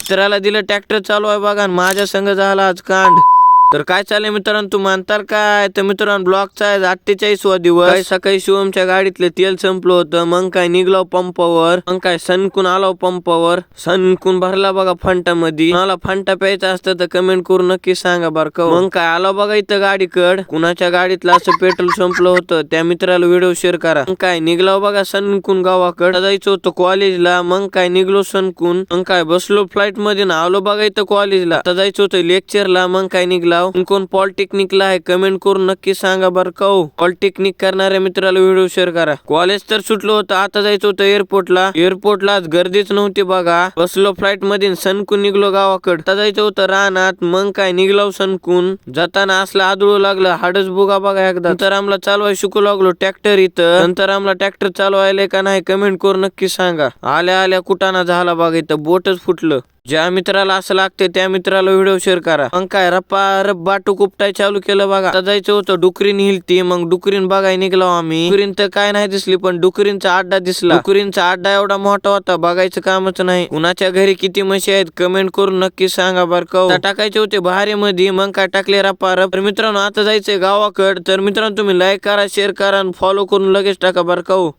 मित्राला दिलं ट्रॅक्टर चालू आहे बघा, माझ्या संग झाला आज कांड. तर काय चाललंय मित्रांनो, तू म्हणताल काय? तर मित्रांनो ब्लॉगचा आहे 48वा दिवस. काय सकाळी शिवमच्या गाडीतलं तेल संपलं होतं, मग काय निघलो पंपावर, मग काय सनकून आलो पंपावर, सनकून भरला बघा फंटामध्ये. मला फंटा प्यायचा असतं तर कमेंट करून नक्की सांगा बरं का. मग काय आलो बघा इथं गाडीकड, कुणाच्या गाडीतलं असं पेट्रोल संपलं होतं, त्या मित्राला व्हिडिओ शेअर करा. मग काय निघलो बघा सनकून गावाकडे, जायचं होतं कॉलेजला. मग काय निघलो सनकून, मग काय बसलो फ्लाईट मध्ये ना आलो बघा इथं कॉलेजला. आता जायचं होतं लेक्चरला. मग काय निघला कोण पॉलिटेक्निकला आहे कमेंट करून नक्की सांगा बरं का. पॉलिटेक्निक करणाऱ्या मित्राला व्हिडिओ शेअर करा. कॉलेज तर सुटलो होतं, आता जायचं होतं एअरपोर्टला. एअरपोर्टला गर्दीच नव्हती बघा. बसलो फ्लाईट मध्ये सनकून निघलो गावाकडे. आता जायचं होतं रानात. मग काय निघलो सनकून, जाताना असलं आदळू लागलं, हाडच बुगा बघा एकदा. नंतर आम्हाला चालवाय शिकू लागलो ट्रॅक्टर इथं. नंतर आम्हाला ट्रॅक्टर चालवायला का नाही कमेंट करून नक्की सांगा. आल्या आल्या कुटाणा झाला बघा इथं, बोटच फुटलं. ज्या मित्राला असं लागते त्या मित्राला व्हिडिओ शेअर करा. मग काय रप्पा रप बाटू कुपटाय चालू केलं बघा. आता जायचं होतं डुकरीन हिलती. मग डुकरीन बघाय निघलो आम्ही. डुकरीन तर काय नाही दिसली, पण डुकरींचा अड्डा दिसला. डुकरींचा अड्डा एवढा मोठा होता, बघायचं कामच नाही. कुणाच्या घरी किती म्हशी आहेत कमेंट करून नक्की सांगा बरं का. टाकायचे होते भारी मध्ये, मग काय टाकले रप्पा रप. तर मित्रांनो आता जायचंय गावाकड. तर मित्रांनो तुम्ही लाईक करा, शेअर करा आणि फॉलो करून लगेच टाका बरं का.